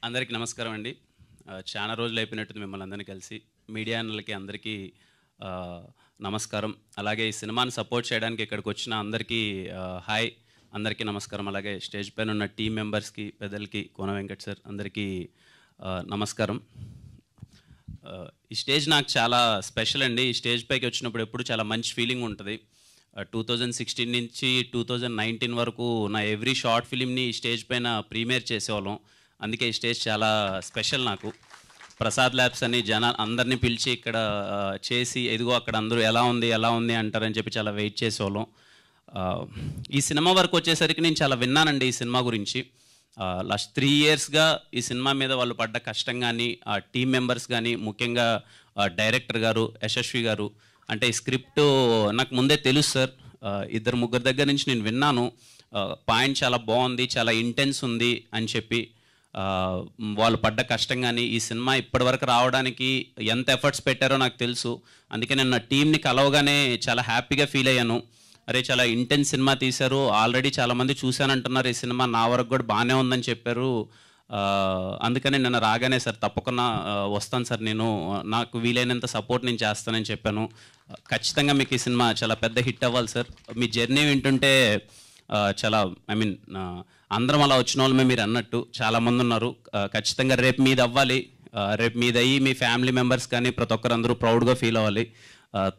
అందరికీ నమస్కారం అండి. చాలా రోజులు అయిపోయినట్టుంది మిమ్మల్ని అందరినీ కలిసి. మీడియా అన్నలకి అందరికీ నమస్కారం. అలాగే ఈ సినిమాని సపోర్ట్ చేయడానికి ఇక్కడికి వచ్చిన అందరికీ హాయ్, అందరికీ నమస్కారం. అలాగే స్టేజ్ పైన ఉన్న టీం మెంబర్స్కి, పెద్దలకి, కోన వెంకట్ సార్ అందరికీ నమస్కారం. ఈ స్టేజ్ నాకు చాలా స్పెషల్ అండి. ఈ స్టేజ్ పైకి వచ్చినప్పుడు ఎప్పుడు చాలా మంచి ఫీలింగ్ ఉంటుంది. 2016 నుంచి 2019 వరకు నా ఎవ్రీ షార్ట్ ఫిలింని ఈ స్టేజ్ పైన ప్రీమియర్ చేసేవాళ్ళం. అందుకే ఈ స్టేజ్ చాలా స్పెషల్ నాకు. ప్రసాద్ ల్యాబ్స్ అని అందరినీ పిలిచి ఇక్కడ చేసి ఎదిగో అక్కడ అందరూ ఎలా ఉంది అంటారని చెప్పి చాలా వెయిట్ చేసేవాళ్ళం. ఈ సినిమా వరకు వచ్చేసరికి నేను చాలా విన్నానండి ఈ సినిమా గురించి. లాస్ట్ 3 yearsగా ఈ సినిమా మీద వాళ్ళు పడ్డ కష్టం కానీ, ఆ టీం మెంబర్స్ కానీ, ముఖ్యంగా డైరెక్టర్ గారు యశస్వి గారు, అంటే ఈ స్క్రిప్ట్ నాకు ముందే తెలుసు సార్. 2-3 దగ్గర నుంచి నేను విన్నాను. పాయింట్ చాలా బాగుంది, చాలా ఇంటెన్స్ ఉంది అని చెప్పి. వాళ్ళు పడ్డ కష్టం కానీ, ఈ సినిమా ఇప్పటివరకు రావడానికి ఎంత ఎఫర్ట్స్ పెట్టారో నాకు తెలుసు. అందుకే నేను నా టీంని కలవగానే చాలా హ్యాపీగా ఫీల్ అయ్యాను. అరే చాలా ఇంటెన్స్ సినిమా తీశారు, ఆల్రెడీ చాలామంది చూశానంటున్నారు, ఈ సినిమా నా వరకు కూడా బాగానే ఉందని చెప్పారు. అందుకని నిన్న రాగానే సార్ తప్పకుండా వస్తాను సార్, నేను నాకు వీలైనంత సపోర్ట్ నేను చేస్తానని చెప్పాను. ఖచ్చితంగా మీకు ఈ సినిమా చాలా పెద్ద హిట్ అవ్వాలి సార్. మీ జర్నీ వింటుంటే చాలా అందరం అలా వచ్చిన వాళ్ళమే మీరు అన్నట్టు చాలామంది ఉన్నారు. ఖచ్చితంగా రేపు మీది అవ్వాలి. రేపు మీది అయ్యి మీ ఫ్యామిలీ మెంబర్స్ కానీ ప్రతి ఒక్కరు అందరూ ప్రౌడ్గా ఫీల్ అవ్వాలి.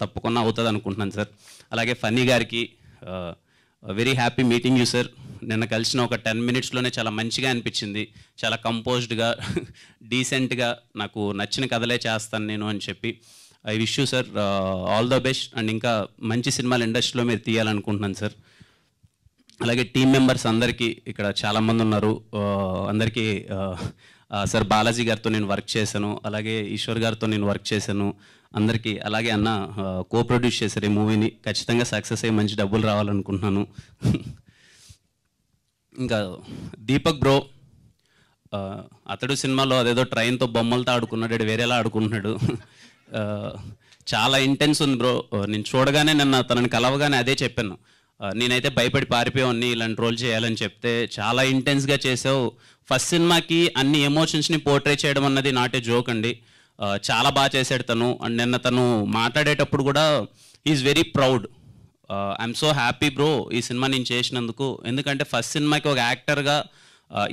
తప్పకుండా అవుతుంది అనుకుంటున్నాను సార్. అలాగే ఫన్నీ గారికి very happy meeting you sir. నిన్న కలిసిన ఒక 10 minutesలోనే చాలా మంచిగా అనిపించింది. చాలా కంపోజ్డ్గా, డీసెంట్గా నాకు నచ్చిన కథలే చేస్తాను నేను అని చెప్పి. I wish you sir all the best. And ఇంకా మంచి సినిమాలు ఇండస్ట్రీలో మీరు తీయాలనుకుంటున్నాను సార్. అలాగే టీం మెంబర్స్ అందరికీ, ఇక్కడ చాలామంది ఉన్నారు, అందరికీ సార్ బాలాజీ గారితో నేను వర్క్ చేశాను, అలాగే ఈశ్వర్ గారితో నేను వర్క్ చేశాను అందరికీ. అలాగే అన్న కో-ప్రొడ్యూస్ చేశారు ఈ మూవీని. ఖచ్చితంగా సక్సెస్ అయ్యి మంచి డబ్బులు రావాలనుకుంటున్నాను. ఇంకా దీపక్ బ్రో, అతడు సినిమాలో అదేదో ట్రైన్తో బొమ్మలతో ఆడుకున్నాడు, వేరేలా ఆడుకుంటున్నాడు. చాలా ఇంటెన్స్ ఉంది బ్రో. నేను చూడగానే నిన్న తనని కలవగానే అదే చెప్పాను, నేనైతే భయపడి పారిపోయాన్ని ఇలాంటి రోల్ చేయాలని చెప్తే, చాలా ఇంటెన్స్గా చేసావు. ఫస్ట్ సినిమాకి అన్ని ఎమోషన్స్ని పోర్ట్రే చేయడం అన్నది నాట్ ఏ జోక్ అండి. చాలా బాగా చేశాడు తను. అండ్ నిన్న తను మాట్లాడేటప్పుడు కూడా is very proud. I'm so happy bro ఈ సినిమా నేను చేసినందుకు. ఎందుకంటే ఫస్ట్ సినిమాకి ఒక యాక్టర్గా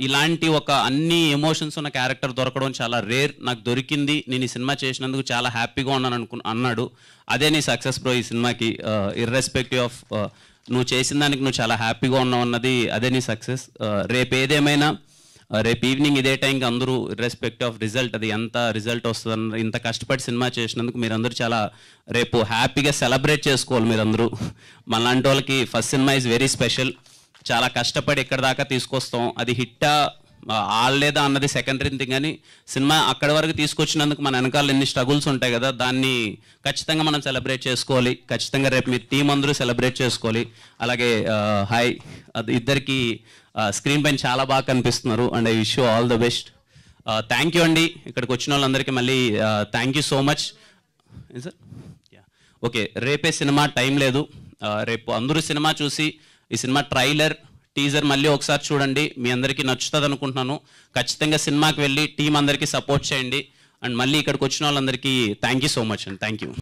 ఇలాంటి ఒక అన్ని ఎమోషన్స్ ఉన్న క్యారెక్టర్ దొరకడం చాలా రేర్. నాకు దొరికింది, నేను ఈ సినిమా చేసినందుకు చాలా హ్యాపీగా ఉన్నాను అన్నాడు. అదే నీ సక్సెస్ బ్రో ఈ సినిమాకి. ఇర్రెస్పెక్టివ్ ఆఫ్ నువ్వు చేసిన దానికి నువ్వు చాలా హ్యాపీగా ఉన్నావు అన్నది అదే నీ సక్సెస్. రేపు ఏదేమైనా రేపు ఈవినింగ్ ఇదే టైంకి అందరూ ఇర్రెస్పెక్టివ్ ఆఫ్ రిజల్ట్, అది ఎంత రిజల్ట్ వస్తుంది, ఇంత కష్టపడి సినిమా చేసినందుకు మీరందరూ చాలా రేపు హ్యాపీగా సెలబ్రేట్ చేసుకోవాలి మీరందరూ. మనలాంటి వాళ్ళకి first cinema is very special. చాలా కష్టపడి ఎక్కడి దాకా తీసుకొస్తాం, అది హిట్టా ఆడలేదా అన్నది సెకండరీ థింగ్. కానీ సినిమా అక్కడి వరకు తీసుకొచ్చినందుకు మన వెనకాల ఎన్ని స్ట్రగుల్స్ ఉంటాయి కదా, దాన్ని ఖచ్చితంగా మనం సెలబ్రేట్ చేసుకోవాలి. ఖచ్చితంగా రేపు మీ టీం అందరూ సెలబ్రేట్ చేసుకోవాలి. అలాగే హాయ్, అది ఇద్దరికి స్క్రీన్ పైన చాలా బాగా కనిపిస్తున్నారు. And I wish you all the best. Thank you అండి, ఇక్కడికి వచ్చిన వాళ్ళందరికీ మళ్ళీ thank you so much sir. Okay, రేపే సినిమా, టైం లేదు. రేపు అందరూ సినిమా చూసి ఈ సినిమా ట్రైలర్, టీజర్ మళ్ళీ ఒకసారి చూడండి. మీ అందరికీ నచ్చుతుంది అనుకుంటున్నాను. ఖచ్చితంగా సినిమాకి వెళ్ళి టీం అందరికీ సపోర్ట్ చేయండి. అండ్ మళ్ళీ ఇక్కడికి వచ్చిన వాళ్ళందరికీ థ్యాంక్ యూ సో మచ్ అండి. Thank you.